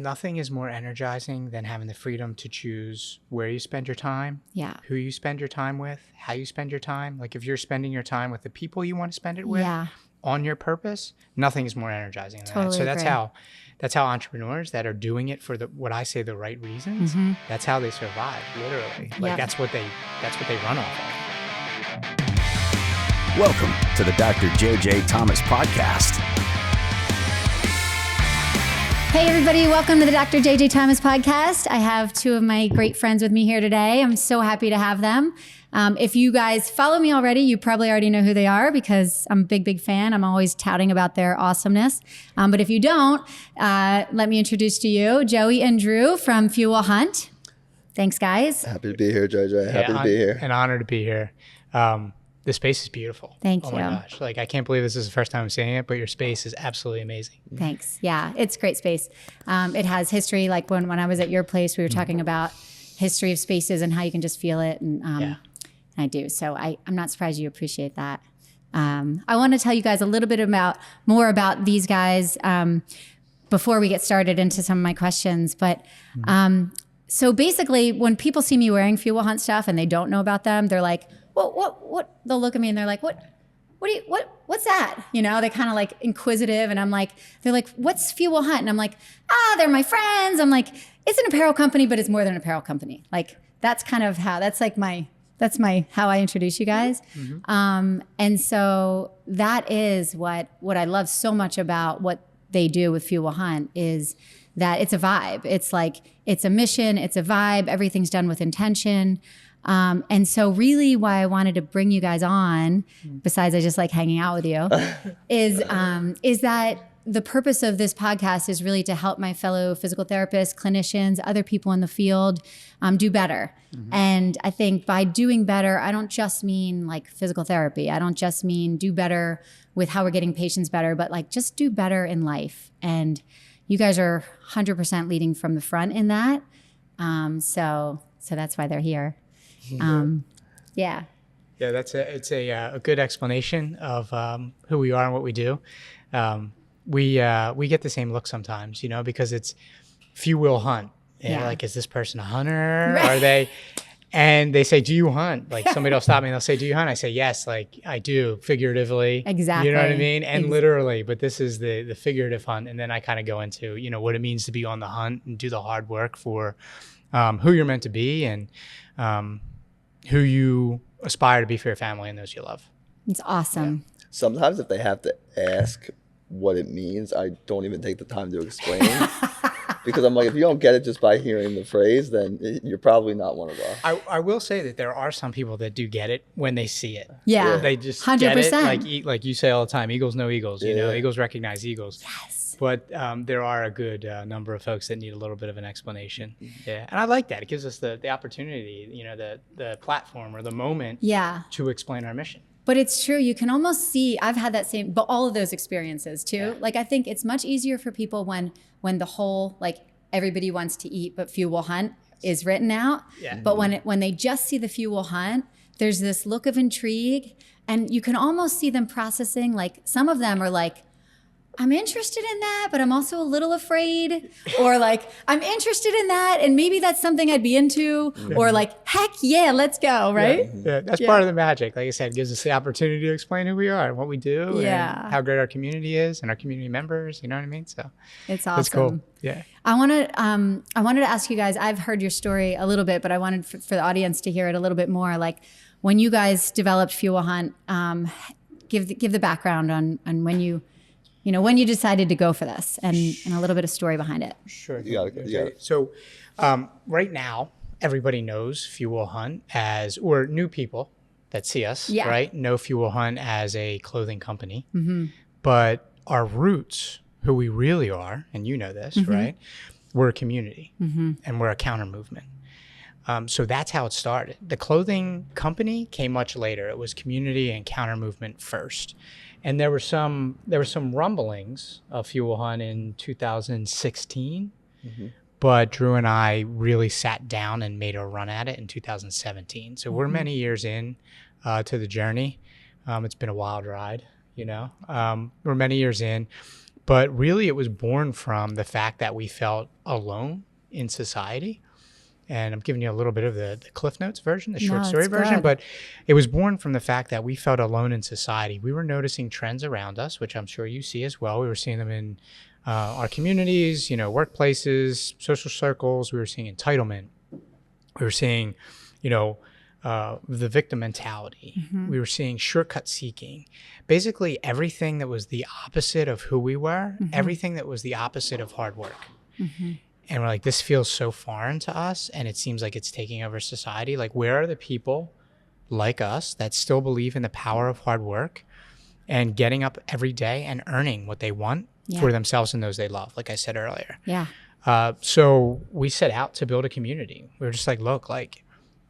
Nothing is more energizing than having the freedom to choose where you spend your time, who you spend your time with, how you spend your time. Like if you're spending your time with the people you want to spend it with on your purpose, nothing is more energizing than that. So that's how entrepreneurs that are doing it for what I say the right reasons, that's how they survive, literally. Like that's what they run off of. Welcome to the Dr. JJ Thomas Podcast. Hey everybody, welcome to the Dr. JJ Thomas Podcast. I have two of my great friends with me here today. I'm so happy to have them. If you guys follow me already, you probably already know who they are because I'm a big fan. I'm always touting about their awesomeness. But if you don't, let me introduce to you Joey and Drew from Fuel Hunt. Thanks, guys. Happy to be here, JJ. Happy to be here. An honor to be here. The space is beautiful. Thank you. Oh my gosh. Like I can't believe this is the first time I'm seeing it, but your space is absolutely amazing. Thanks. Yeah, it's great space. It has history. Like when I was at your place, we were talking about history of spaces and how you can just feel it. And I do. So I'm not surprised you appreciate that. I want to tell you guys a little bit more about these guys before we get started into some of my questions. But so basically when people see me wearing Fuel Hunt stuff and they don't know about them, they're like, what? They'll look at me and they're like, what's that? You know, they kind of like inquisitive. And they're like, what's Fuel Hunt? And I'm like, they're my friends. I'm like, it's an apparel company, but it's more than an apparel company. Like that's kind of how, that's how I introduce you guys. And so that is what I love so much about what they do with Fuel Hunt is that it's a vibe. It's like, it's a mission, it's a vibe. Everything's done with intention. And so really why I wanted to bring you guys on, besides I just like hanging out with you, is that the purpose of this podcast is really to help my fellow physical therapists, clinicians, other people in the field do better. And I think by doing better, I don't just mean like physical therapy. I don't just mean do better with how we're getting patients better, but like just do better in life. And you guys are 100% leading from the front in that. So that's why they're here. Yeah, it's a good explanation of who we are and what we do. We get the same look sometimes, you know, because it's Fuel Hunt. And like, is this person a hunter? Right. Are they? And they say, do you hunt? Like somebody will stop me and they'll say, do you hunt? I say, yes, like I do, figuratively. Exactly. You know what I mean? And literally, but this is the figurative hunt. And then I kind of go into, you know, what it means to be on the hunt and do the hard work for who you're meant to be and who you aspire to be for your family and those you love. It's awesome. Yeah. Sometimes if they have to ask what it means, I don't even take the time to explain. Because I'm like, if you don't get it just by hearing the phrase, then you're probably not one of us. I will say that there are some people that do get it when they see it. Yeah. They just 100%. get it. Like you say all the time, eagles know eagles. You know, eagles recognize eagles. Yes. But there are a good number of folks that need a little bit of an explanation. Yeah. And I like that. It gives us the opportunity, you know, the platform or the moment to explain our mission. But it's true. You can almost see, I've had that same, but all of those experiences too. Yeah. Like I think it's much easier for people when the whole, like everybody wants to eat, but Fuel Hunt is written out. Yeah. But when they just see the Fuel Hunt, there's this look of intrigue and you can almost see them processing. Like some of them are like, I'm interested in that, but I'm also a little afraid. Or like, I'm interested in that, and maybe that's something I'd be into. Or like, heck yeah, let's go, right? Yeah, that's part of the magic. Like I said, it gives us the opportunity to explain who we are and what we do and how great our community is and our community members, you know what I mean? So it's awesome. It's cool. Yeah. I wanted to ask you guys, I've heard your story a little bit, but I wanted for the audience to hear it a little bit more. Like when you guys developed Fuel Hunt, give the background on when you decided to go for this and a little bit of story behind it. Sure. You got it. So right now, everybody knows Fuel Hunt or new people that see us, right? Know Fuel Hunt as a clothing company. But our roots, who we really are, and you know this, right? We're a community and we're a counter movement. So that's how it started. The clothing company came much later. It was community and counter movement first. And there were some rumblings of Fuel Hunt in 2016, but Drew and I really sat down and made a run at it in 2017. So we're many years in to the journey. It's been a wild ride, you know. We're many years in, But really, it was born from the fact that we felt alone in society. And I'm giving you a little bit of the Cliff Notes version, the short story version, but it was born from the fact that we felt alone in society. We were noticing trends around us, which I'm sure you see as well. We were seeing them in our communities, workplaces, social circles. We were seeing entitlement. We were seeing, the victim mentality. We were seeing shortcut seeking. Basically, everything that was the opposite of who we were, everything that was the opposite of hard work. And we're like, this feels so foreign to us, and it seems like it's taking over society. Like, where are the people like us that still believe in the power of hard work and getting up every day and earning what they want for themselves and those they love, like I said earlier. So we set out to build a community. We were just like, look,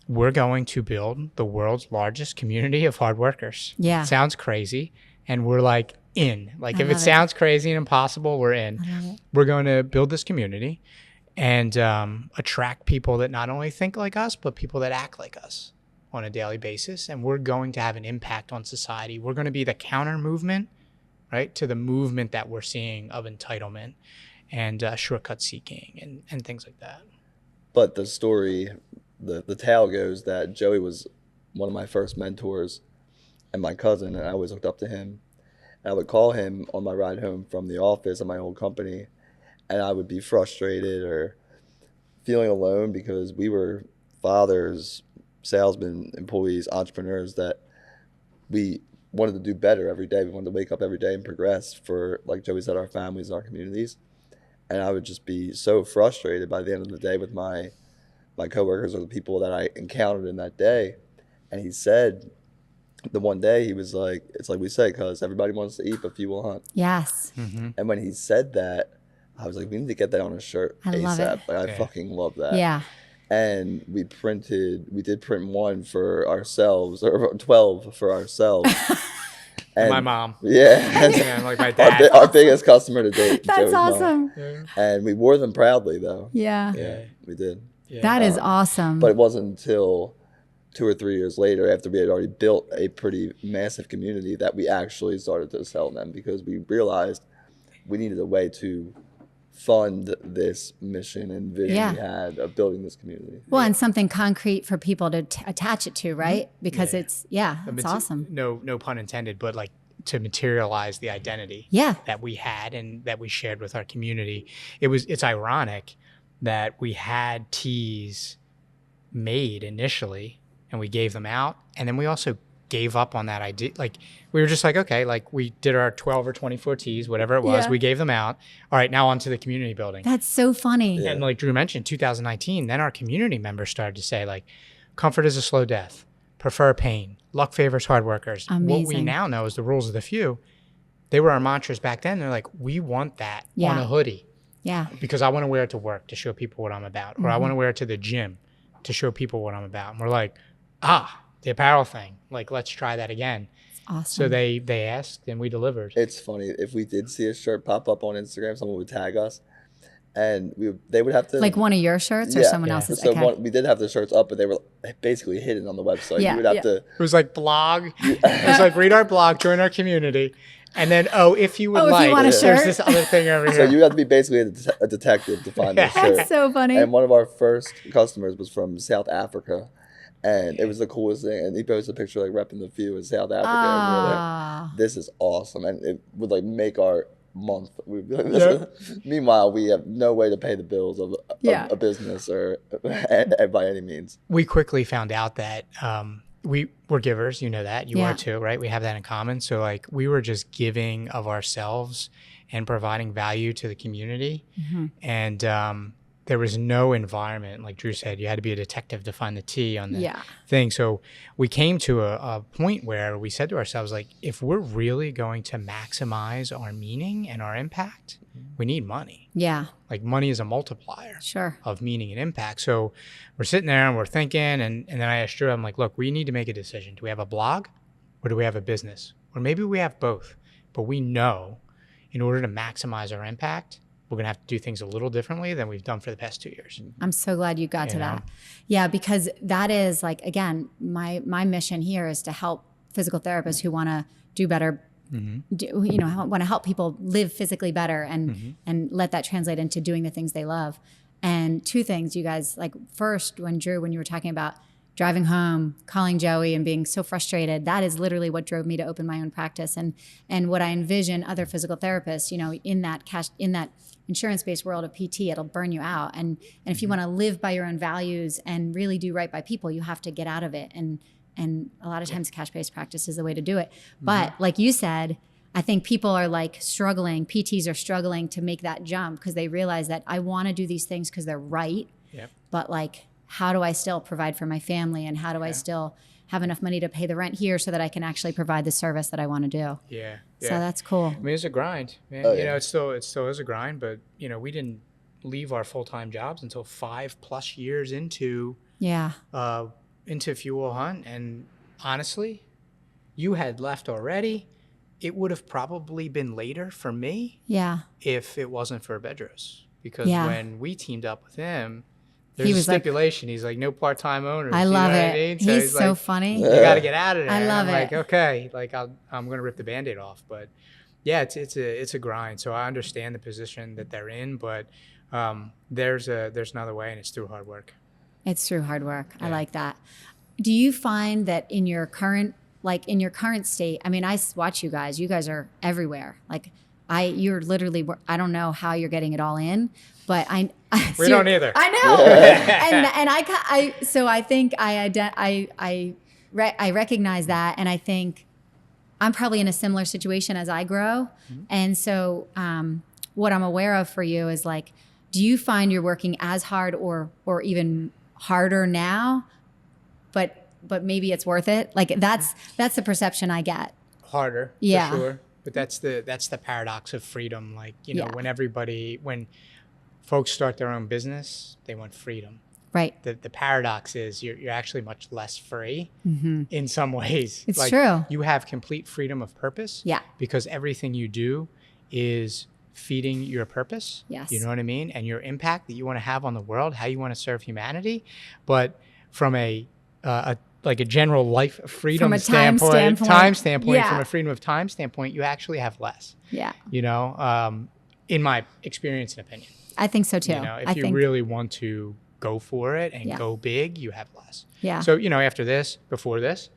we're going to build the world's largest community of hard workers. Sounds crazy. And we're like in. Like, if it sounds crazy and impossible, we're in. We're going to build this community and attract people that not only think like us, but people that act like us on a daily basis. And we're going to have an impact on society. We're going to be the counter movement, right, to the movement that we're seeing of entitlement and shortcut seeking and things like that. But the story, the tale goes that Joey was one of my first mentors and my cousin, and I always looked up to him. And I would call him on my ride home from the office of my old company, and I would be frustrated or feeling alone because we were fathers, salesmen, employees, entrepreneurs that we wanted to do better every day. We wanted to wake up every day and progress for, like Joey said, our families and our communities. And I would just be so frustrated by the end of the day with my coworkers or the people that I encountered in that day. And he said, the one day he was like, it's like we say, because everybody wants to eat, but few will hunt. Yes. And when he said that, I was like, we need to get that on a shirt I love ASAP. it. Like, I fucking love that. Yeah. And we did print one for ourselves, or 12 for ourselves. And my mom. Yeah. And like my dad. Our biggest customer to date. That's Joey's awesome. mom. And we wore them proudly, though. Yeah. Yeah, we did. Yeah. That is awesome. But it wasn't until 2 or 3 years later, after we had already built a pretty massive community, that we actually started to sell them, because we realized we needed a way to fund this mission and vision we had of building this community. Well, and something concrete for people to attach it to, right? Because it's awesome. No pun intended, but like to materialize the identity that we had and that we shared with our community. It's ironic that we had tees made initially and we gave them out, and then we also gave up on that idea. Like, we were just like, okay, like we did our 12 or 24 tees, whatever it was, we gave them out. All right, now on to the community building. That's so funny. And like Drew mentioned, 2019, then our community members started to say, like, comfort is a slow death, prefer pain, luck favors hard workers. Amazing. What we now know is the rules of the few. They were our mantras back then. They're like, we want that on a hoodie. Yeah. Because I want to wear it to work to show people what I'm about, or I want to wear it to the gym to show people what I'm about. And we're like, the apparel thing, like, let's try that again. Awesome. So they asked and we delivered. It's funny, if we did see a shirt pop up on Instagram, someone would tag us, and they would have to, like, one of your shirts or someone else's. So we did have the shirts up, but they were basically hidden on the website. You would have to. It was like blog. It was like, read our blog, join our community, and then if you would if you want a shirt. There's this other thing over here. So you have to be basically a detective to find this shirt. That's so funny. And one of our first customers was from South Africa. And it was the coolest thing. And he posted a picture, like, repping the few in South Africa. And we were like, this is awesome. And it would, like, make our month. We'd be like, Meanwhile, we have no way to pay the bills of a business or by any means. We quickly found out that we were givers. You know that. You are too, right? We have that in common. So, like, we were just giving of ourselves and providing value to the community. And there was no environment, like Drew said, you had to be a detective to find the T on the thing. So we came to a point where we said to ourselves, like, if we're really going to maximize our meaning and our impact, we need money. Yeah. Like, money is a multiplier of meaning and impact. So we're sitting there and we're thinking, and then I asked Drew, I'm like, look, we need to make a decision. Do we have a blog or do we have a business? Or maybe we have both, but we know in order to maximize our impact, we're going to have to do things a little differently than we've done for the past 2 years. I'm so glad you got to that. Yeah, because that is, like, again, my mission here is to help physical therapists who want to do better want to help people live physically better and let that translate into doing the things they love. And two things, you guys, like first, when you were talking about driving home, calling Joey and being so frustrated, that is literally what drove me to open my own practice. And what I envision other physical therapists, in that insurance-based world of PT, it'll burn you out. And if you want to live by your own values and really do right by people, you have to get out of it. And a lot of times cash-based practice is the way to do it. But like you said, I think people are PTs are struggling to make that jump because they realize that I want to do these things because they're right. Yep. But how do I still provide for my family, and how do I still have enough money to pay the rent here so that I can actually provide the service that I want to do? Yeah. So that's cool. I mean, it's a grind, man. It still is a grind, but we didn't leave our full-time jobs until 5+ years into Fuel Hunt. And honestly, you had left already. It would have probably been later for me if it wasn't for Bedros, because when we teamed up with him, there's a stipulation. He's like, no part-time owners. I love it. I mean? So he's so funny. You got to get out of there. I love it. Like, okay, I'm going to rip the Band-Aid off. But yeah, it's a grind. So I understand the position that they're in, but there's another way, and it's through hard work. It's through hard work. I like that. Do you find that in your current state, I mean, I watch you guys are everywhere. You're literally, I don't know how you're getting it all in, but we don't either. I know. So I think I recognize that. And I think I'm probably in a similar situation as I grow. Mm-hmm. And so what I'm aware of for you is do you find you're working as hard or even harder now, but maybe it's worth it? That's the perception I get. Harder, for sure. But that's the paradox of freedom. When folks start their own business, they want freedom. Right. The paradox is you're actually much less free in some ways. It's true. You have complete freedom of purpose. Yeah. Because everything you do is feeding your purpose. Yes. You know what I mean? And your impact that you want to have on the world, how you want to serve humanity. But from a general life freedom from a standpoint, yeah. From a freedom of time standpoint, you actually have less. Yeah. In my experience and opinion. I think so too. If you really want to go for it and go big, you have less. Yeah. So, before this,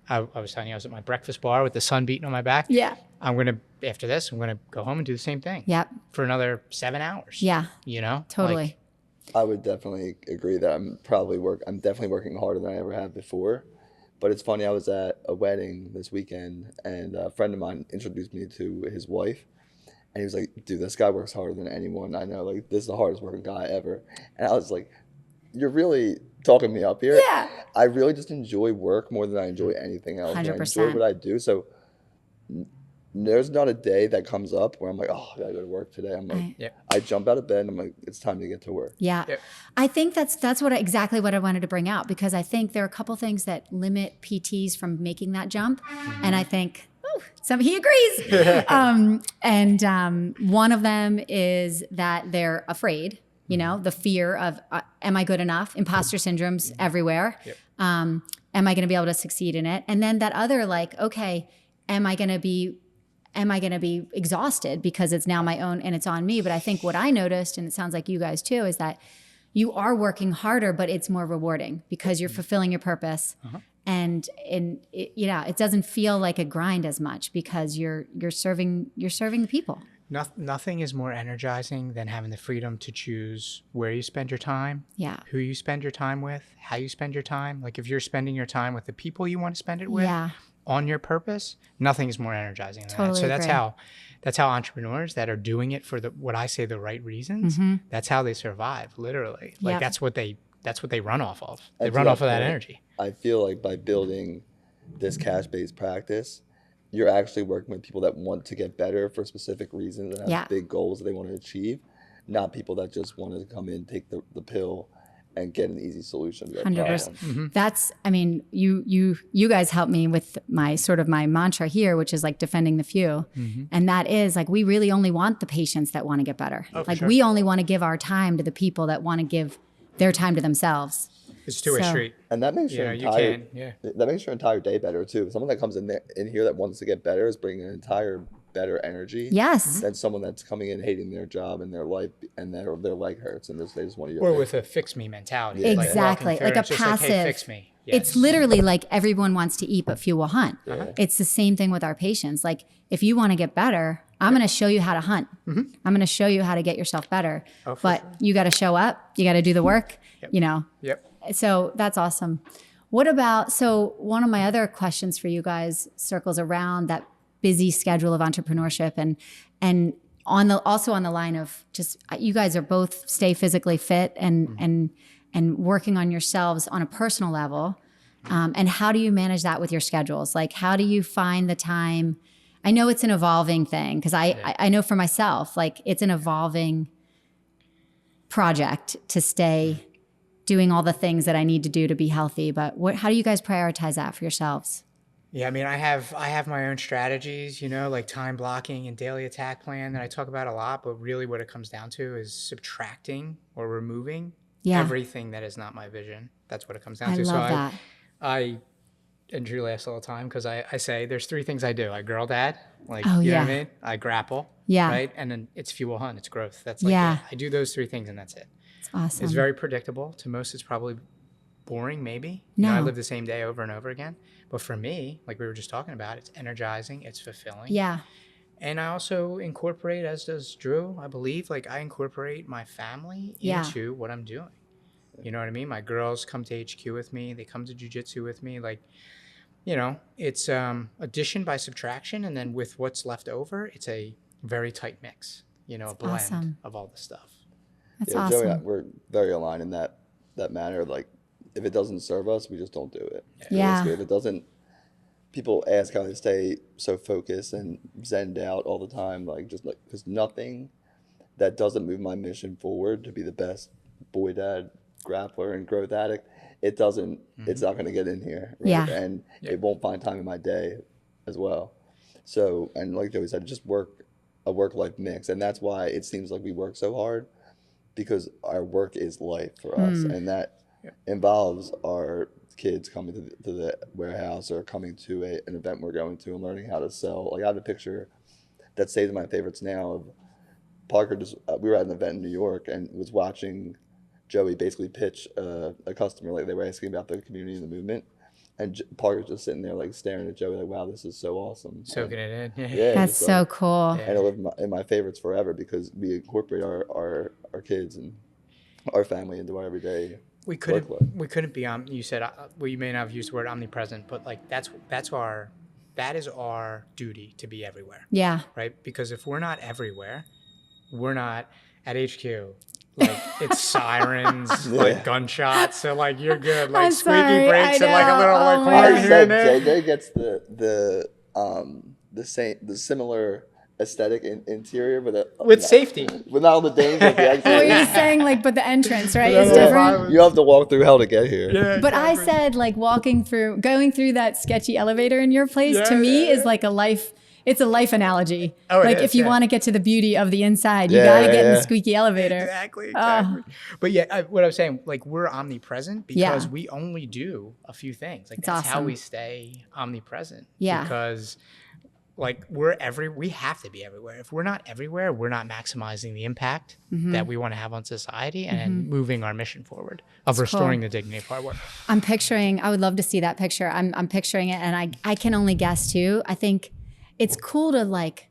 I was telling you I was at my breakfast bar with the sun beating on my back. Yeah. After this, I'm going to go home and do the same thing. Yep. For another 7 hours. Yeah. Totally. I would definitely agree that I'm definitely working harder than I ever have before. But it's funny, I was at a wedding this weekend, and a friend of mine introduced me to his wife. And he was like, dude, this guy works harder than anyone I know. This is the hardest working guy ever. And I was like, you're really talking me up here. Yeah. I really just enjoy work more than I enjoy anything else. 100%. And I enjoy what I do. So there's not a day that comes up where I'm like, oh, I gotta go to work today. I'm like, I jump out of bed and I'm like, it's time to get to work. Yeah. Yep. I think that's exactly what I wanted to bring out, because I think there are a couple things that limit PTs from making that jump. And I think, he agrees. One of them is that they're afraid, the fear of, am I good enough? Imposter syndrome's everywhere. Yep. Am I going to be able to succeed in it? And then that other okay, am I going to be exhausted because it's now my own and it's on me? But I think what I noticed, and it sounds like you guys too, is that you are working harder, but it's more rewarding because you're fulfilling your purpose. Uh-huh. And it doesn't feel like a grind as much because you're serving the people. Nothing is more energizing than having the freedom to choose where you spend your time, who you spend your time with, how you spend your time. If you're spending your time with the people you want to spend it with, on your purpose, nothing is more energizing than that. So that's how entrepreneurs that are doing it for what I say the right reasons, that's how they survive, literally. That's what they run off of. They run off of that energy. I feel like by building this cash-based practice, you're actually working with people that want to get better for specific reasons and have big goals that they want to achieve, not people that just want to come in, take the pill, and get an easy solution to their 100%. Mm-hmm. That's, you guys help me with my mantra here, which is defending the few. Mm-hmm. And that is we really only want the patients that want to get better. Sure. We only want to give our time to the people that want to give their time to themselves. It's a two-way street. And that makes your entire day better too. Someone that comes in here that wants to get better is bringing an entire better energy. Yes. Than someone that's coming in hating their job and their life and their leg hurts and they just want you. Or with a fix me mentality. Yeah. Exactly. Like a passive. Like, hey, fix me. Yes. It's literally like everyone wants to eat, but few will hunt. It's the same thing with our patients. Like if you want to get better, I'm going to show you how to hunt. I'm going to show you how to get yourself better. But you got to show up. You got to do the work, you know? So that's awesome. What about, so one of my other questions for you guys circles around that busy schedule of entrepreneurship and also on the line of just, you guys are both stay physically fit and working on yourselves on a personal level. And how do you manage that with your schedules? Like, how do you find the time? I know it's an evolving thing because I know for myself, like it's an evolving project to stay doing all the things that I need to do to be healthy. But how do you guys prioritize that for yourselves? Yeah, I mean, I have my own strategies, you know, like time blocking and daily attack plan that I talk about a lot. But really what it comes down to is subtracting or removing everything that is not my vision. That's what it comes down to. I love that. I and Drew laughs all the time because I say there's three things I do. I girl dad, like, you know what I mean? I grapple, right? And then it's fuel hunt, it's growth. That's like, I do those three things and that's it. It's awesome. It's very predictable. To most, it's probably boring, maybe. No. You know, I live the same day over and over again. But for me, like we were just talking about, it's energizing, it's fulfilling. Yeah. And I also incorporate, as does Drew, I believe, like I incorporate my family into what I'm doing. You know what I mean? My girls come to HQ with me. They come to jiu-jitsu with me. Like, you know, it's addition by subtraction. And then with what's left over, it's a very tight mix, you know, a blend of all the stuff. That's awesome. Joey, we're very aligned in that manner. Like, if it doesn't serve us, we just don't do it. Yeah. If it doesn't, people ask how they stay so focused and zenned out all the time. Like, just like, because nothing that doesn't move my mission forward to be the best boy dad, grappler, and growth addict, it doesn't, it's not going to get in here. Right? Yeah. And it won't find time in my day as well. So, and like Joey said, just a work-life mix. And that's why it seems like we work so hard, because our work is life for us. And that involves our kids coming to the warehouse or coming to an event we're going to and learning how to sell. Like, I have a picture that saves my favorites now of Parker. We were at an event in New York and was watching Joey basically pitch a customer. Like, they were asking about the community and the movement, and Parker's just sitting there like staring at Joey like, wow, this is so awesome. Soaking it in. Yeah, that's so cool. And it'll live in my favorites forever because we incorporate our kids and our family into our everyday. We couldn't be you said, well, you may not have used the word omnipresent, but like that is our duty to be everywhere. Yeah. Right? Because if we're not everywhere, we're not at HQ. Like, it's sirens, like gunshots, so like you're good. Like squeaky brakes and like a little like horn here and there. JJ gets the similar aesthetic interior with safety, with all the danger. Well, you're saying like, but the entrance, right, is different. You have to walk through hell to get here. Yeah, but I said like going through that sketchy elevator in your place to me is like a life. It's a life analogy. Oh, like if you want to get to the beauty of the inside, you got to get in the squeaky elevator. Exactly. But what I'm saying, like, we're omnipresent because we only do a few things. Like, that's how we stay omnipresent. Yeah. Because like we have to be everywhere. If we're not everywhere, we're not maximizing the impact that we want to have on society and moving our mission forward of restoring the dignity of hard work. I would love to see that picture. I'm picturing it, and I can only guess too. I think it's cool to like,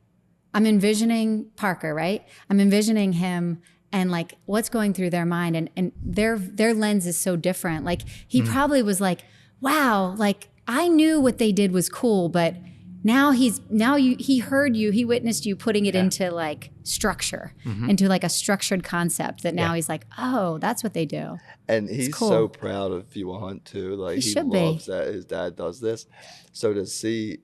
I'm envisioning Parker, right? I'm envisioning him and like what's going through their mind, and their lens is so different. Like he probably was like, wow, like I knew what they did was cool, but now he heard you, he witnessed you putting it into like structure, into like a structured concept that now he's like, oh, that's what they do. And he's so proud of Fuel Hunt too. Like he loves that his dad does this. So to see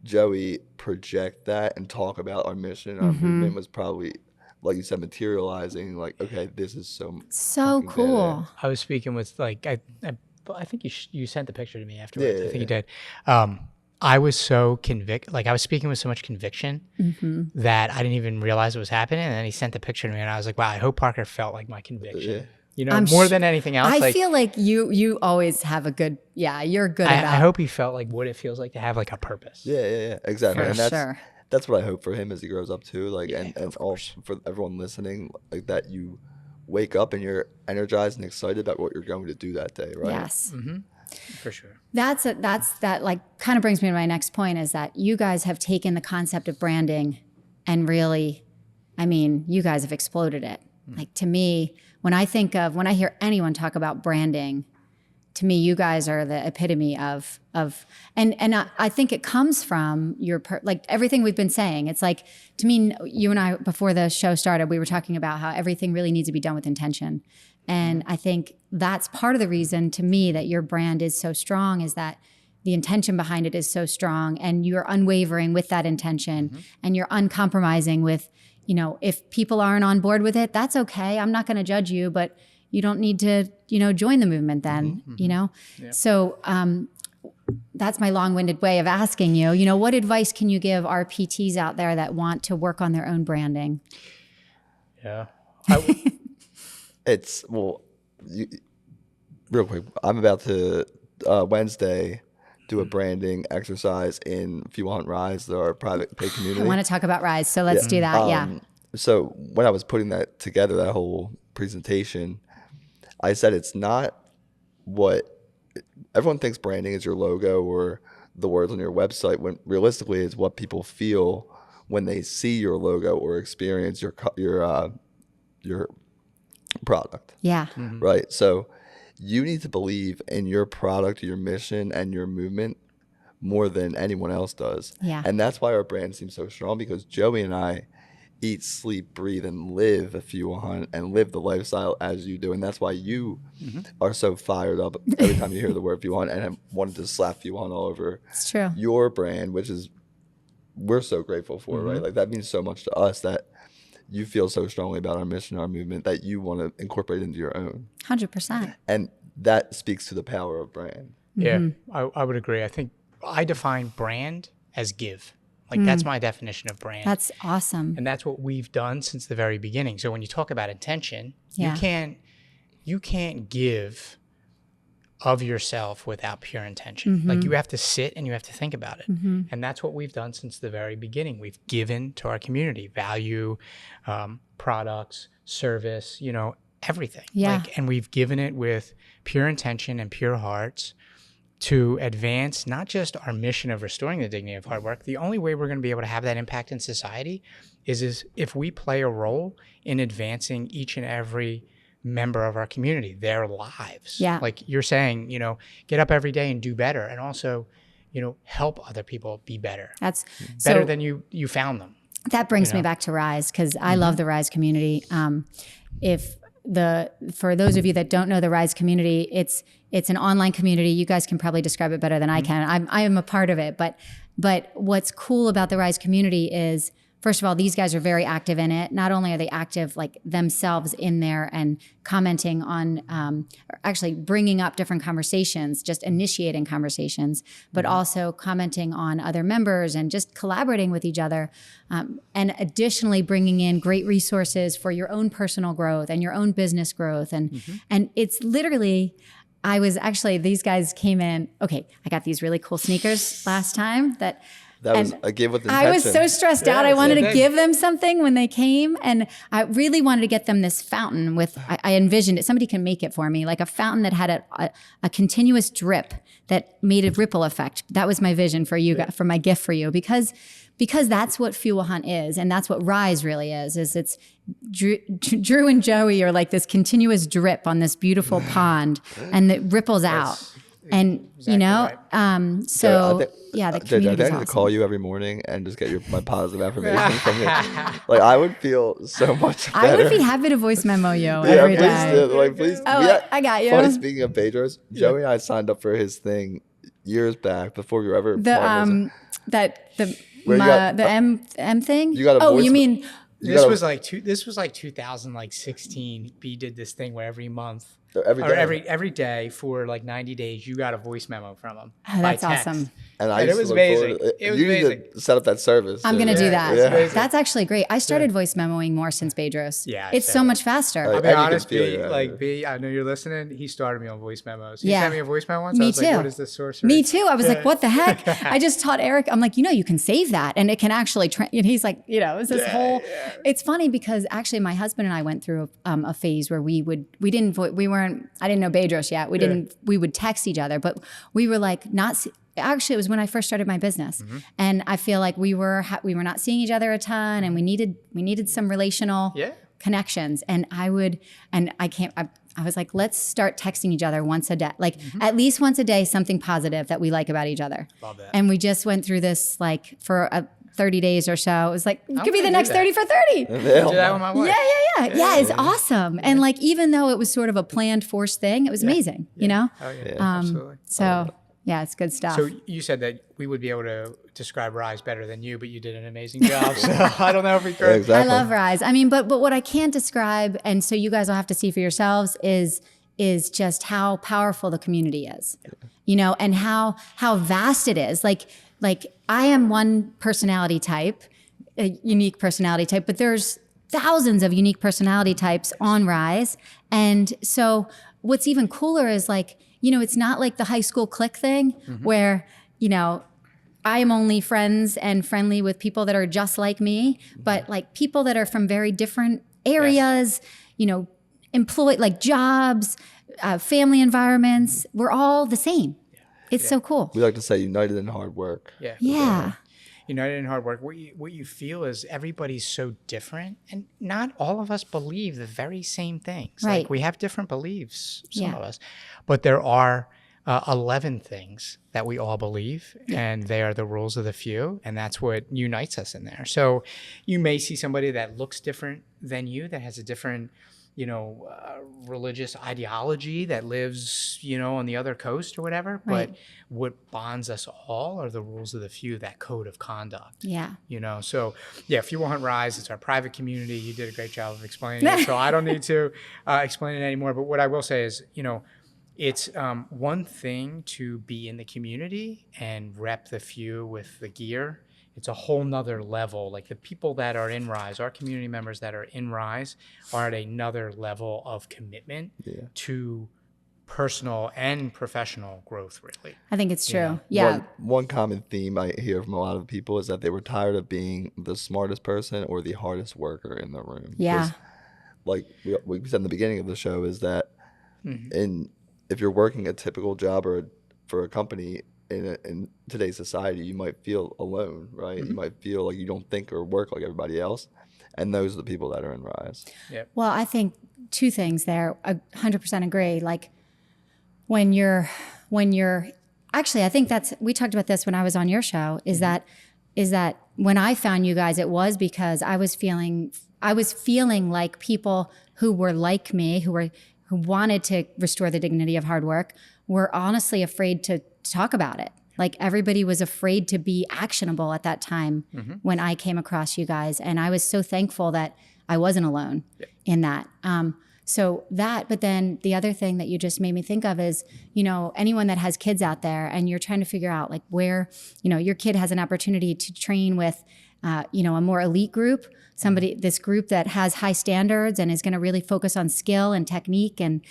Joey project that and talk about our mission, our movement was probably, like you said, materializing. Like, okay, this is so cool. I was speaking with like I think you sent the picture to me afterwards. I think you did. I was so convicted. Like I was speaking with so much conviction that I didn't even realize it was happening. And then he sent the picture to me, and I was like, wow, I hope Parker felt like my conviction. You know, more than anything else. I feel like you always have a good, you're good about. I hope he felt like what it feels like to have like a purpose. Yeah, exactly. For and that's sure. that's what I hope for him as he grows up too. Like, and of also for everyone listening, like that you wake up and you're energized and excited about what you're going to do that day, right? Yes. For sure. That's that like kind of brings me to my next point is that you guys have taken the concept of branding and really, I mean, you guys have exploded it. Like to me, when I hear anyone talk about branding, to me, you guys are the epitome of, and I think it comes from like everything we've been saying. It's like, to me, you and I, before the show started, we were talking about how everything really needs to be done with intention. And I think that's part of the reason to me that your brand is so strong is that the intention behind it is so strong and you're unwavering with that intention and you're uncompromising with, you know, if people aren't on board with it, that's okay. I'm not going to judge you, but you don't need to, you know, join the movement then, you know? Yeah. So that's my long-winded way of asking you, you know, what advice can you give our PTs out there that want to work on their own branding? Yeah. Real quick, I'm about to, Wednesday, do a branding exercise in Fuel Hunt Rise, our private paid community. I want to talk about Rise, so let's do that. So when I was putting that together, that whole presentation, I said it's not what everyone thinks branding is your logo or the words on your website, when realistically it's what people feel when they see your logo or experience your product. Yeah. Right. So you need to believe in your product, your mission, and your movement more than anyone else does. Yeah. And that's why our brand seems so strong, because Joey and I eat, sleep, breathe, and live a Fuel Hunt and live the lifestyle as you do. And that's why you are so fired up every time you hear the word Fuel Hunt and have wanted to slap Fuel Hunt all over it's true. your brand, which is we're so grateful for, right? Like that means so much to us that you feel so strongly about our mission, our movement, that you want to incorporate into your own. 100%. And that speaks to the power of brand. Yeah, I would agree. I think I define brand as give. Like that's my definition of brand. That's awesome. And that's what we've done since the very beginning. So when you talk about intention, you can't give of yourself without pure intention. Like you have to sit and you have to think about it. And that's what we've done since the very beginning. We've given to our community value, products, service, you know, everything. Yeah. And we've given it with pure intention and pure hearts to advance not just our mission of restoring the dignity of hard work. The only way we're going to be able to have that impact in society is if we play a role in advancing each and every member of our community, their lives. Yeah. Like you're saying, you know, get up every day and do better, and also, you know, help other people be better. That's better than you found them. That brings me back to Rise, because I love the Rise community. For those of you that don't know the Rise community, it's an online community. You guys can probably describe it better than I can. I am a part of it, but what's cool about the Rise community is, first of all, these guys are very active in it. Not only are they active like themselves in there and commenting on, actually bringing up different conversations, just initiating conversations, but also commenting on other members and just collaborating with each other. And additionally, bringing in great resources for your own personal growth and your own business growth. And it's literally, these guys came in, okay, I got these really cool sneakers last time that was a give with intention. I was so stressed out. I wanted to give them something when they came, and I really wanted to get them this fountain with, I envisioned it. Somebody can make it for me, like a fountain that had a continuous drip that made a ripple effect. That was my vision for you, for my gift for you, because that's what Fuel Hunt is, and that's what Rise really is it's Drew and Joey are like this continuous drip on this beautiful pond, and it ripples out. And exactly, you know, right. The community. I need to call you every morning and just get my positive affirmation from you. Like I would feel so much better. I would be happy to voice memo you every day. Please. I got you. Funny, speaking of Pedro's, Joey and I signed up for his thing years back before we were ever the M thing. You got a voice. You mean? This was like 2016. B did this thing where every month So every day for like 90 days, you got a voice memo from them. Oh, that's awesome. And it was amazing. It was amazing. Need to set up that service. I'm going to do that. Yeah. That's actually great. I started voice memoing more since Bedros. Yeah. It's so much faster. I'll be honest, B, I know you're listening. He started me on voice memos. He sent me a voice memo once. Me I was too. like, what is this sorcery? Me too. I was like, what the heck? I just taught Eric. I'm like, you can save that and it can actually, and he's like, it was this whole, it's funny because actually my husband and I went through a phase where I didn't know Bedros yet. We would text each other, but we were like actually, it was when I first started my business, and I feel like we were not seeing each other a ton, and we needed some relational connections. And I was like, let's start texting each other once a day, like at least once a day, something positive that we like about each other. Love that. And we just went through this like for 30 days or so. It was like, give me the next 30 for 30. Do that with my wife. Yeah, it's awesome. And like, even though it was sort of a planned, forced thing, it was amazing, Oh, yeah. Absolutely. So yeah, it's good stuff. So you said that we would be able to describe Rise better than you, but you did an amazing job. So I don't know if we could. Exactly. I love Rise. I mean, but what I can't describe, and so you guys will have to see for yourselves, is just how powerful the community is, and how vast it is. Like I am one personality type, a unique personality type, but there's thousands of unique personality types on Rise. And so what's even cooler is like, it's not like the high school clique thing where, I am only friends and friendly with people that are just like me, but like people that are from very different areas, employed, like jobs, family environments, we're all the same. It's so cool. We like to say united in hard work. Yeah. United in hard work. What you feel is everybody's so different, and not all of us believe the very same things. Right. Like we have different beliefs, some of us, but there are 11 things that we all believe, and they are the rules of the few, and that's what unites us in there. So you may see somebody that looks different than you, that has a different religious ideology, that lives, on the other coast or whatever. Right. But what bonds us all are the rules of the few, that code of conduct. Yeah. So Few Will Hunt Rise, it's our private community. You did a great job of explaining it, so I don't need to explain it anymore. But what I will say is, it's one thing to be in the community and rep the few with the gear. It's a whole nother level. Like the people that are in Rise, our community members that are in Rise, are at another level of commitment to personal and professional growth, really. I think it's true. Yeah. One common theme I hear from a lot of people is that they were tired of being the smartest person or the hardest worker in the room. Yeah. Like we said in the beginning of the show, is that if you're working a typical job for a company, in today's society, you might feel alone, right? You might feel like you don't think or work like everybody else. And those are the people that are in Rise. Yep. Well, I think two things there. I 100% agree. Like when you're, actually, I think we talked about this when I was on your show, is that when I found you guys, it was because I was feeling like people who were like me, who wanted to restore the dignity of hard work, were honestly afraid to talk about it. Like everybody was afraid to be actionable at that time when I came across you guys. And I was so thankful that I wasn't alone in that. But then the other thing that you just made me think of is, anyone that has kids out there and you're trying to figure out like where, your kid has an opportunity to train with, a more elite group, this group that has high standards and is going to really focus on skill and technique. And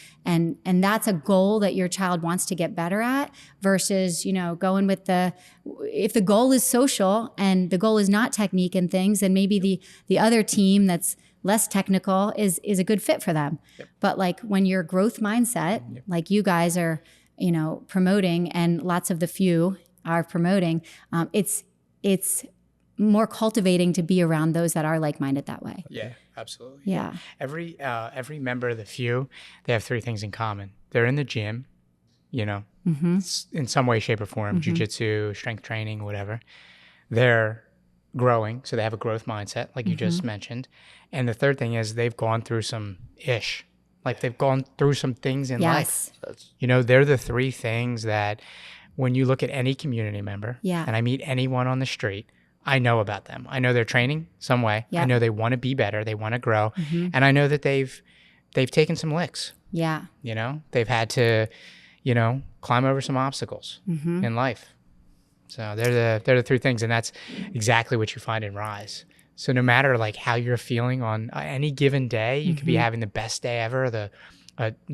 that's a goal that your child wants to get better at versus, going with if the goal is social and the goal is not technique and things, then maybe the other team that's less technical is a good fit for them. Yep. But like when your growth mindset, like you guys are, promoting and lots of the few are promoting, it's more cultivating to be around those that are like-minded that way. Yeah, absolutely. Yeah. Every member of the few, they have three things in common. They're in the gym, in some way, shape, or form, jiu-jitsu, strength training, whatever. They're growing, so they have a growth mindset, like you just mentioned. And the third thing is they've gone through some ish. Like they've gone through some things in life. They're the three things that when you look at any community member, and I meet anyone on the street, I know about them. I know they're training some way. I know they want to be better. They want to grow. And I know that they've taken some licks. Yeah. You know, they've had to, climb over some obstacles in life. So they're the three things. And that's exactly what you find in Rise. So no matter like how you're feeling on any given day, you could be having the best day ever, the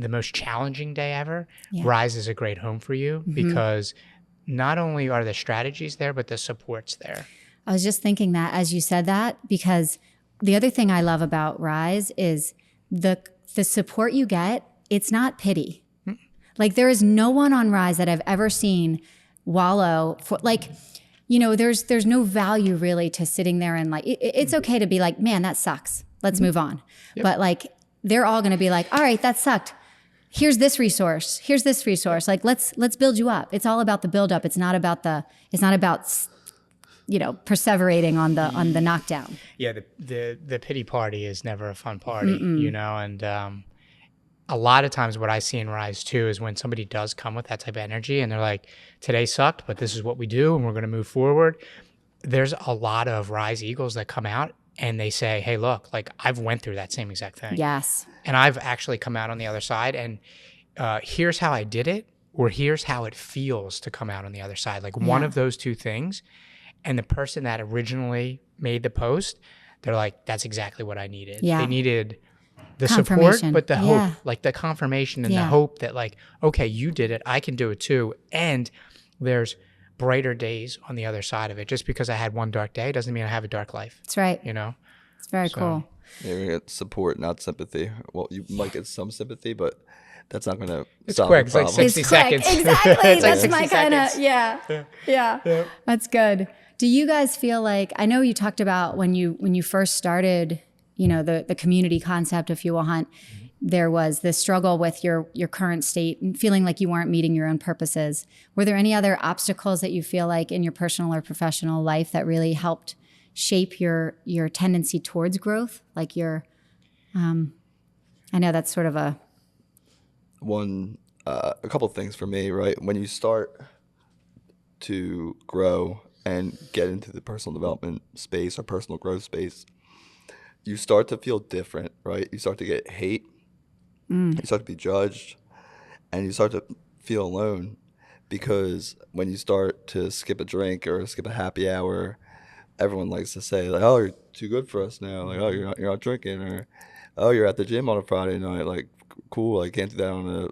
most challenging day ever. Yeah. Rise is a great home for you because not only are the strategies there, but the support's there. I was just thinking that as you said that, because the other thing I love about Rise is the support you get. It's not pity. Like there is no one on Rise that I've ever seen wallow for like, there's no value really to sitting there and like, it's okay to be like, man, that sucks. Let's move on. Yep. But like, they're all going to be like, all right, that sucked. Here's this resource. Here's this resource. Like, let's build you up. It's all about the build up. It's not about perseverating on the knockdown. Yeah. The pity party is never a fun party, and a lot of times what I see in Rise too is when somebody does come with that type of energy and they're like, today sucked, but this is what we do and we're going to move forward. There's a lot of Rise Eagles that come out and they say, hey, look, like I've went through that same exact thing. Yes. And I've actually come out on the other side and here's how I did it, or here's how it feels to come out on the other side. Like one of those two things. And the person that originally made the post, they're like, that's exactly what I needed. Yeah. They needed the support, but the hope, like the confirmation and the hope that like, okay, you did it. I can do it too. And there's brighter days on the other side of it. Just because I had one dark day doesn't mean I have a dark life. That's right. It's very cool. You're going to get support, not sympathy. Well, you might get some sympathy, but that's not going to It's solve quick. the problem. It's like 60 seconds. Exactly. That's my kind of, yeah. That's good. Do you guys feel like, I know you talked about when you first started, the community concept of Fuel Hunt, there was this struggle with your current state and feeling like you weren't meeting your own purposes. Were there any other obstacles that you feel like in your personal or professional life that really helped shape your tendency towards growth? Like I know that's sort of a couple of things for me, right? When you start to grow and get into the personal development space or personal growth space, you start to feel different, right? You start to get hate, you start to be judged, and you start to feel alone because when you start to skip a drink or skip a happy hour, everyone likes to say like, "Oh, you're too good for us now." Like, "Oh, you're not drinking," or "Oh, you're at the gym on a Friday night." Like, cool. I can't do that on a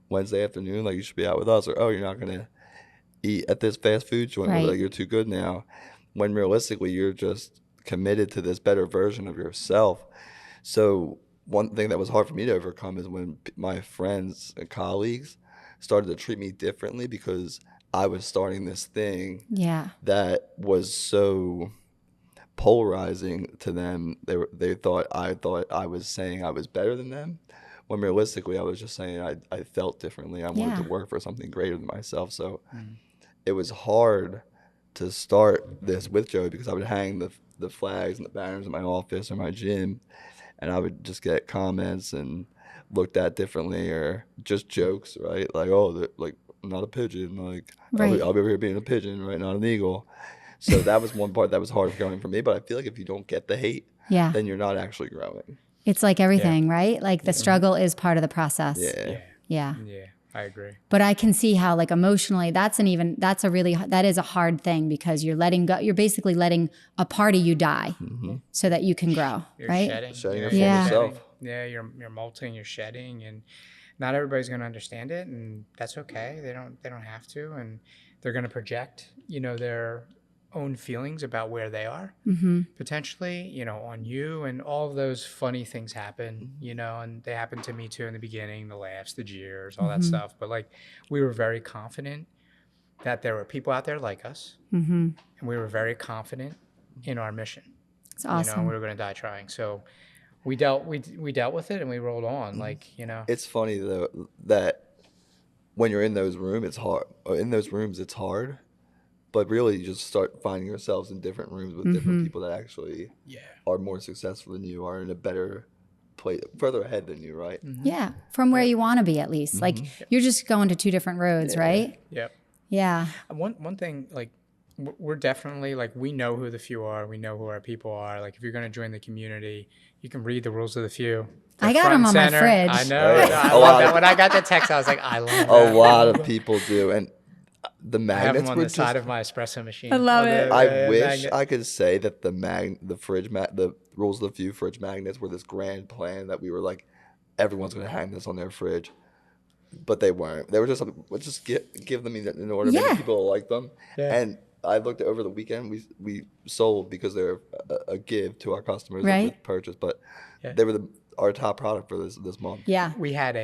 Wednesday afternoon. Like, you should be out with us. Or, "Oh, you're not gonna eat at this fast food joint." Right. Like, you're too good now. When realistically, you're just committed to this better version of yourself. So one thing that was hard for me to overcome is when my friends and colleagues started to treat me differently because I was starting this thing that was so polarizing to them. They thought I was saying I was better than them, when realistically I was just saying I felt differently. I wanted to work for something greater than myself. So it was hard to start this with Joey because I would hang the flags and the banners in my office or my gym, and I would just get comments and looked at differently or just jokes, right? Like, "Oh, like, I'm not a pigeon. Like, right. I'll be over here being a pigeon, right? Not an eagle." So that was one part that was hard going for me. But I feel like if you don't get the hate, then you're not actually growing. It's like everything, right? Like the struggle is part of the process. Yeah, I agree. But I can see how like emotionally that is a hard thing because you're letting go. You're basically letting a part of you die so that you can grow, you're right? Shedding your former self. Yeah, you're molting, you're shedding, and not everybody's going to understand it, and that's okay. They don't have to, and they're going to project, their own feelings about where they are potentially, on you, and all of those funny things happen, and they happened to me too in the beginning, the laughs, the jeers, all that stuff. But like, we were very confident that there were people out there like us, and we were very confident in our mission. It's awesome. We were going to die trying. So we dealt with it and we rolled on. Like, It's funny though that when you're in those rooms, it's hard. But really, you just start finding yourselves in different rooms with different people that actually are more successful than you, are in a better place, further ahead than you, right? Yeah, from where you want to be at least. Like, you're just going to two different roads, right? Yep. Yeah. One thing, like, we're definitely like, we know who the few are. We know who our people are. Like, if you're going to join the community, you can read the rules of the few. They're I got them on my fridge. I know. Right. I love that. When I got the text, I was like, I love that. A lot of people do. And the I magnets have them on were the side of my espresso machine. I love it. I wish I could say that the rules of the few fridge magnets were this grand plan that we were like, everyone's going to hang this on their fridge. But they weren't. They were just like, let's just give them in order. Maybe people will like them. Yeah. And I looked over the weekend. We sold because they're a give to our customers with purchase, but they were our top product for this month. Yeah, we had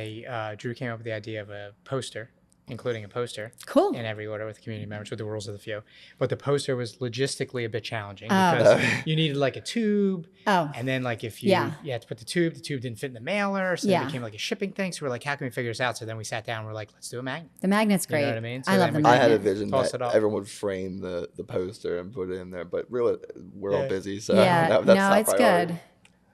Drew came up with the idea of a poster, including a poster, in every order with community members with the rules of the few. But the poster was logistically a bit challenging because you needed like a tube, and then like if you had to put the tube didn't fit in the mailer, so it became like a shipping thing. So we're like, how can we figure this out? So then we sat down, we're like, let's do a magnet. The magnet's great. You know what I mean? So I love the magnet. I had a vision that everyone would frame the poster and put it in there, but really we're all busy, so that's not it's priority. good.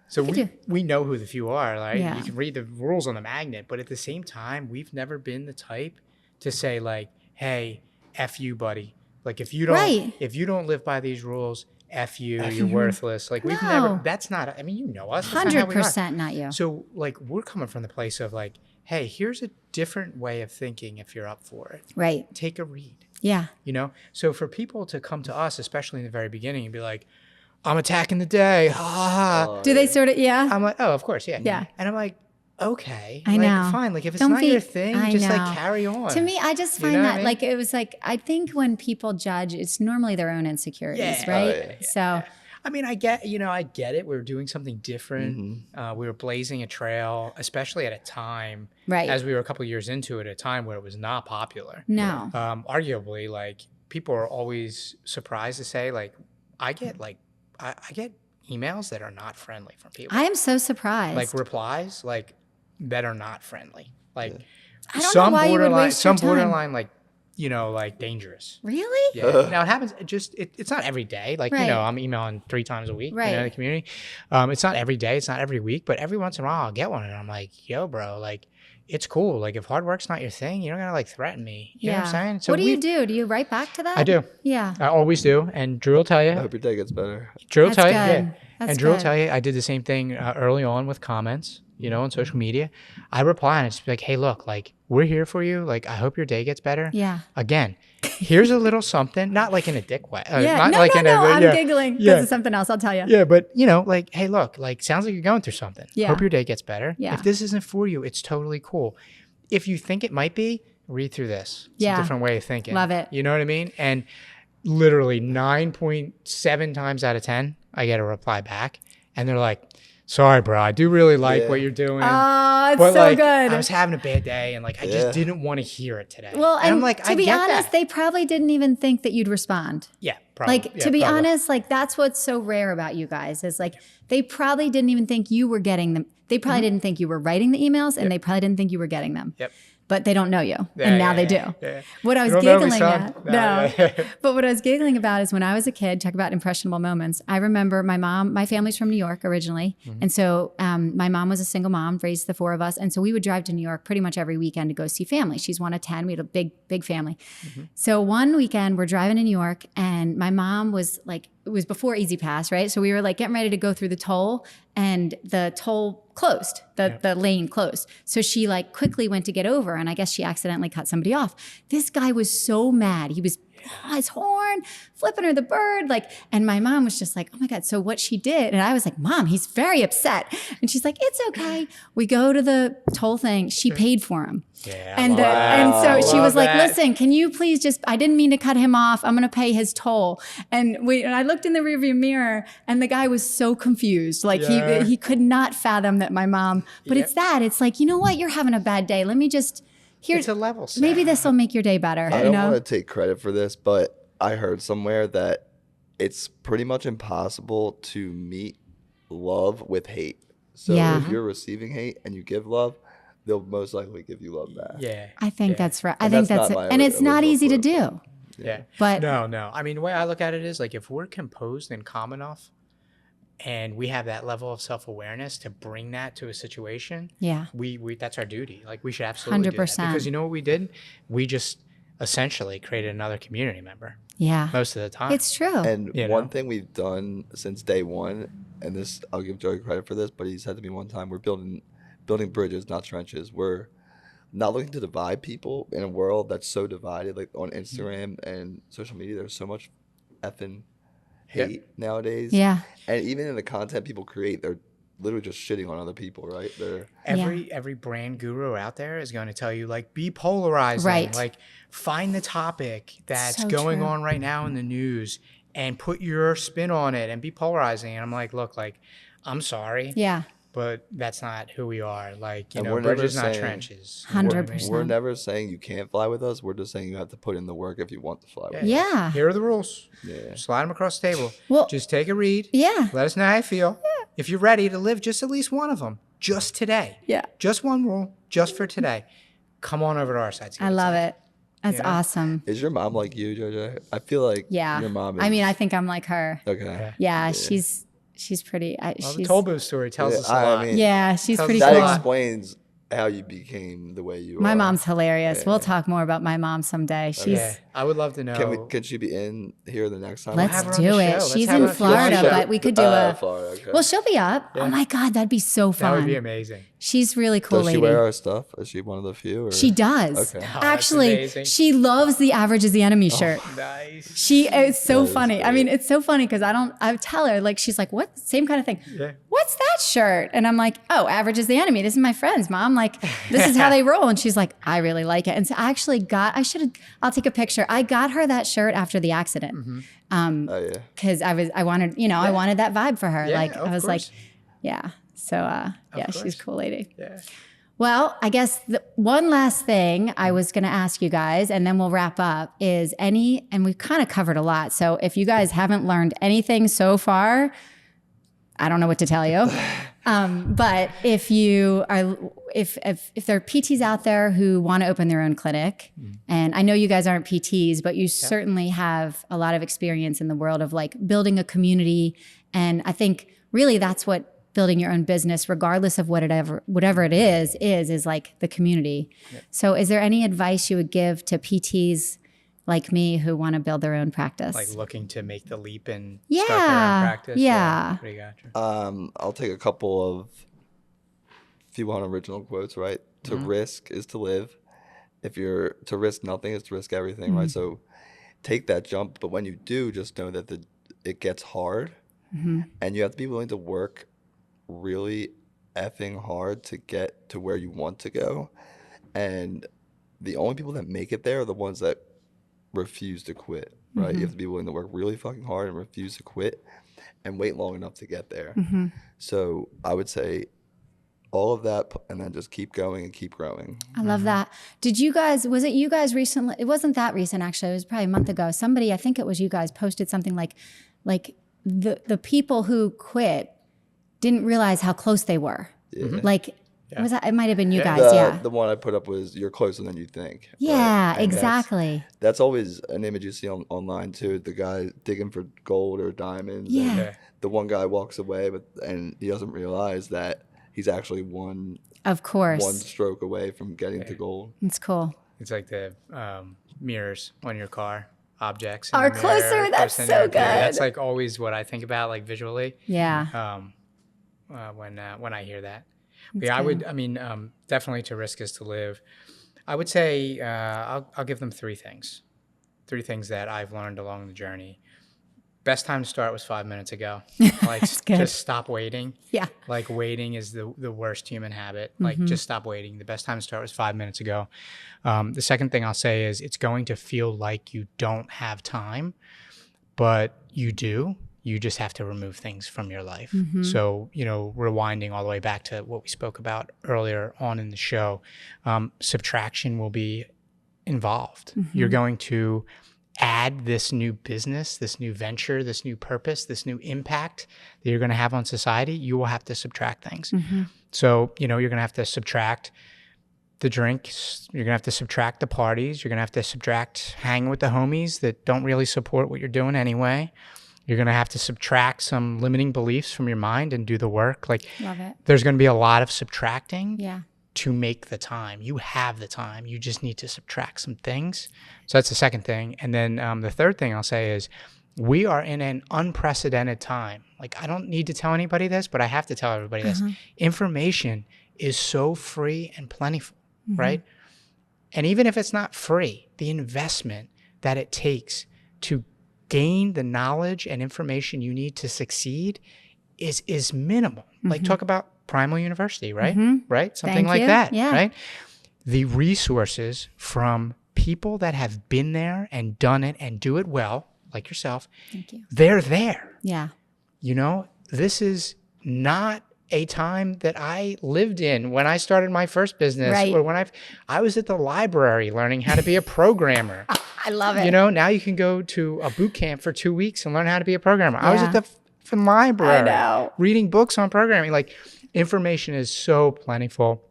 So we know who the few are, right? You can read the rules on the magnet, but at the same time, we've never been the type to say like, hey, F you, buddy. Like if you don't live by these rules, F you, you're worthless. Like we've never, that's not, I mean, you know us. 100% not you. So like we're coming from the place of like, hey, here's a different way of thinking if you're up for it. Right. Take a read. Yeah. You know? So for people to come to us, especially in the very beginning and be like, I'm attacking the day. Do they sort of, I'm like, oh, of course, yeah. And I'm like, okay. I know. Fine. Like if it's not your thing, just like carry on. To me, I just find that like it was like, I think when people judge, it's normally their own insecurities, right? So. I mean, I get it. We were doing something different. We were blazing a trail, especially at a time, as we were a couple of years into it, at a time where it was not popular. No. Arguably, like people are always surprised to say, like, I get emails that are not friendly from people. I am so surprised. Like replies, like that are not friendly. Like I don't know why you would waste your time. Borderline, like, you know, like dangerous. Really? Yeah. Now it happens. It's not every day. Like you know, I'm emailing 3 times a week. You know, in the community. It's not every day. It's not every week. But every once in a while, I'll get one, and I'm like, yo, bro, like. It's cool. Like if hard work's not your thing, you don't gotta like threaten me. You know what I'm saying? So what do you do? Do you write back to that? I do. Yeah. I always do. And Drew will tell you. I hope your day gets better. Drew will tell you. Yeah. And Drew will tell you, I did the same thing early on with comments, you know, on social media. I reply and it's like, hey, look, like we're here for you. Like I hope your day gets better. Yeah. Again, here's a little something, not like in a dick way. I'm giggling. This is something else. I'll tell you. Yeah, but you know, like, hey, look, like sounds like you're going through something. Yeah. Hope your day gets better. Yeah. If this isn't for you, it's totally cool. If you think it might be, read through this. It's a different way of thinking. Love it. You know what I mean? And literally 9.7 times out of 10, I get a reply back. And they're like, sorry, bro, I do really like what you're doing. Oh, it's but so like, good. I was having a bad day and like I just didn't want to hear it today. Well, and I'm like, to be honest, they probably didn't even think that you'd respond. Yeah, probably. Like, to be honest, like that's what's so rare about you guys is like they probably didn't even think you were getting them. They probably didn't think you were writing the emails and they probably didn't think you were getting them. Yep. But they don't know you, and now they do. Yeah. What I was giggling at, but what I was giggling about is when I was a kid, talk about impressionable moments. I remember my family's from New York originally. And so my mom was a single mom, raised the 4 of us. And so we would drive to New York pretty much every weekend to go see family. She's one of 10. We had a big family. So one weekend we're driving to New York and my mom was like, it was before Easy Pass, right? So we were like getting ready to go through the toll and the toll closed, the lane closed. So she like quickly went to get over and I guess she accidentally cut somebody off. This guy was so mad. He was his horn, flipping her the bird, like, and my mom was just like, oh my God. So what she did, and I was like, Mom, he's very upset. And she's like, it's okay. We go to the toll thing. She paid for him. Yeah. And so she was like, listen, can you please I didn't mean to cut him off. I'm going to pay his toll. And I looked in the rearview mirror and the guy was so confused. Like he could not fathom that my mom, but it's like, you know what? You're having a bad day. Let me just, it's a level set. Maybe this will make your day better. I don't want to take credit for this, but I heard somewhere that it's pretty much impossible to meet love with hate. So if you're receiving hate and you give love, they'll most likely give you love back. Yeah. I think that's right. I think that's it. And it's not easy to do. Yeah. But no. I mean, the way I look at it is like if we're composed and calm enough and we have that level of self-awareness to bring that to a situation, we that's our duty. Like we should absolutely 100%. Do that. Because you know what we did? We just essentially created another community member. Yeah. Most of the time. It's true. And one thing we've done since day one, and this, I'll give Joey credit for this, but he said to me one time, we're building bridges, not trenches. We're not looking to divide people in a world that's so divided. Like on Instagram and social media, there's so much effing hate nowadays. Yeah. And even in the content people create, they're literally just shitting on other people, right? Every brand guru out there is going to tell you, like, be polarizing. Right. Like, find the topic that's So going true. on right now in the news and put your spin on it and be polarizing. And I'm like, look, like, I'm sorry. Yeah. But that's not who we are. Like, you And know, we're never bridges, not saying- trenches. 100%. We're never saying you can't fly with us. We're just saying you have to put in the work if you want to fly with us. Yeah. Here are the rules. Yeah. Slide them across the table. Well- just take a read. Yeah. Let us know how you feel. Yeah. If you're ready to live just at least one of them, just today. Yeah. Just one rule, just for today. Come on over to our site. I love it. That's awesome. Is your mom like you, JJ? I feel like Yeah. your mom is. I mean, I think I'm like her. Okay. Yeah. She's pretty. Well, the she's, toll booth story tells us a I lot. mean, yeah. She's Tells pretty us that cool. explains how you became the way you are. My mom's hilarious. We'll talk more about my mom someday. She's. Yeah, I would love to know. Can she be in here the next time? Let's have her on do the it. show. Let's She's have in her on the Florida, show. but we could do a. Florida, okay. Well, she'll be up. Oh my God, that'd be so that fun. would be amazing. She's really cool Does lady. she wear our stuff? Is she one of the few? Or? She does. Okay. Oh, that's Actually, amazing. she loves the Average is the Enemy shirt. Nice. It's so That is funny. I great. mean, it's so funny because I tell her, like, she's like, what? Same kind of thing. Yeah. What's that shirt? And I'm like, oh, Average is the Enemy. This is my friends, Mom. Like, this is how they roll. And she's like, I really like it. And so I actually I'll take a picture. I got her that shirt after the accident. Mm-hmm. Oh yeah. Cause I wanted that vibe for her. Yeah, Like, of I was like, course. yeah. So, yeah, she's course. a cool lady. Yeah. Well, I guess one last thing I was going to ask you guys, and then we'll wrap up, is and we've kind of covered a lot. So if you guys haven't learned anything so far, I don't know what to tell you. But if there are PTs out there who want to open their own clinic, and I know you guys aren't PTs, but you certainly have a lot of experience in the world of like building a community. And I think really that's what building your own business, regardless of whatever it is like the community. Yeah. So is there any advice you would give to PTs like me who want to build their own practice? Like looking to make the leap and start their own practice? Yeah. What do you got? I'll take a couple of, if you want original quotes, right? To risk is to live. If you're to risk nothing is to risk everything, right? So take that jump. But when you do, just know that it gets hard, and you have to be willing to work really effing hard to get to where you want to go. And the only people that make it there are the ones that refuse to quit, right? You have to be willing to work really fucking hard and refuse to quit and wait long enough to get there. So I would say all of that, and then just keep going and keep growing. I love that. Was it you guys recently? It wasn't that recent, actually. It was probably a month ago. Somebody, I think it was you guys, posted something like the people who quit didn't realize how close they were. Like, was that? It might have been you guys. The one I put up was "You're closer than you think." Yeah, right? And exactly. That's always an image you see online too. The guy digging for gold or diamonds. Yeah. And the one guy walks away, and he doesn't realize that he's actually one stroke away from getting to gold. It's cool. It's like the mirrors on your car. Objects Are closer. That's so good. That's like always what I think about, like visually. Yeah. When I hear that. But yeah, definitely to risk is to live. I would say I'll give them three things that I've learned along the journey. Best time to start was 5 minutes ago. Like, just stop waiting. Yeah. Like, waiting is the worst human habit. Like, just stop waiting. The best time to start was 5 minutes ago. The second thing I'll say is it's going to feel like you don't have time, but you do. You just have to remove things from your life. So, rewinding all the way back to what we spoke about earlier on in the show, subtraction will be involved. You're going to add this new business, this new venture, this new purpose, this new impact that you're going to have on society. You will have to subtract things. So, you're going to have to subtract the drinks. You're going to have to subtract the parties. You're going to have to subtract hanging with the homies that don't really support what you're doing anyway. You're going to have to subtract some limiting beliefs from your mind and do the work. Like, Love it. There's going to be a lot of subtracting. Yeah. to make the time. You have the time. You just need to subtract some things. So that's the second thing. And then the third thing I'll say is we are in an unprecedented time. Like, I don't need to tell anybody this, but I have to tell everybody this. Information is so free and plentiful, right? And even if it's not free, the investment that it takes to gain the knowledge and information you need to succeed is minimal. Like, talk about Primal University, right? Right? Something like that, right? The resources from people that have been there and done it and do it well, like yourself, they're there. Yeah. You know, this is not a time that I lived in when I started my first business, or when I was at the library learning how to be a programmer. I love it. You know, now you can go to a boot camp for 2 weeks and learn how to be a programmer. I was at the library reading books on programming. Like, information is so plentiful.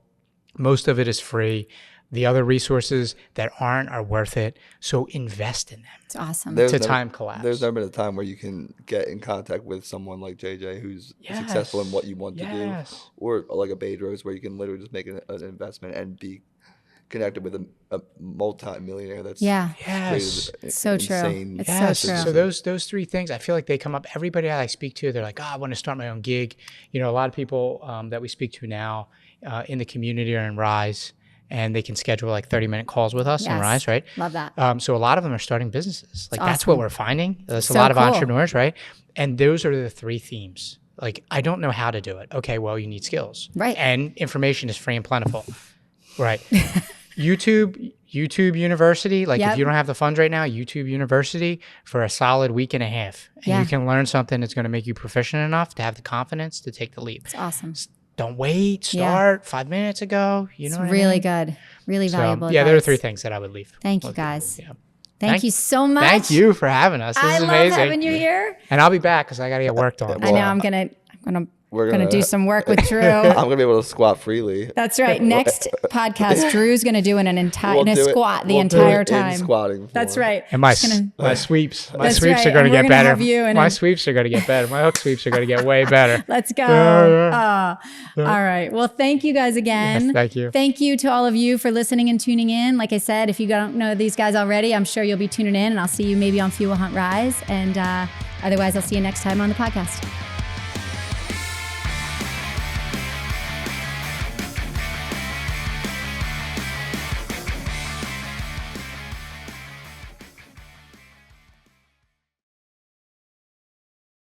Most of it is free. The other resources that aren't are worth it. So invest in them. It's awesome. Time collapse. There's never been a time where you can get in contact with someone like JJ who's successful in what you want to do, or like a Bedros where you can literally just make an investment and be connected with a multi-millionaire that's so true. It's so true. So those three things, I feel like they come up. Everybody that I speak to, they're like, I want to start my own gig. You know, a lot of people that we speak to now in the community are in Rise, and they can schedule like 30-minute calls with us in Rise, right? Love that. So a lot of them are starting businesses. Like, that's what we're finding. There's a lot of entrepreneurs, right? And those are the three themes. Like, I don't know how to do it. Okay, well, you need skills. Right. And information is free and plentiful. Right. YouTube University, like if you don't have the funds right now, YouTube University for a solid week and a half. And you can learn something that's going to make you proficient enough to have the confidence to take the leap. It's awesome. Don't wait. Start 5 minutes ago. You know, it's really good. Really valuable. Yeah, there are three things that I would leave. Thank you, guys. Thank you so much. Thank you for having us. This is amazing. I love having you here. And I'll be back because I got to get worked on. I know. I'm gonna do some work with Drew. I'm gonna be able to squat freely. That's right. Next podcast, Drew's gonna do an entire squat the entire time. Squatting. That's right. And my sweeps are gonna get better. My sweeps are gonna get better. My hook sweeps are gonna get way better. Let's go. All right. Well, thank you guys again. Yes, thank you. Thank you to all of you for listening and tuning in. Like I said, if you don't know these guys already, I'm sure you'll be tuning in, and I'll see you maybe on Fuel Hunt Rise. And otherwise, I'll see you next time on the podcast.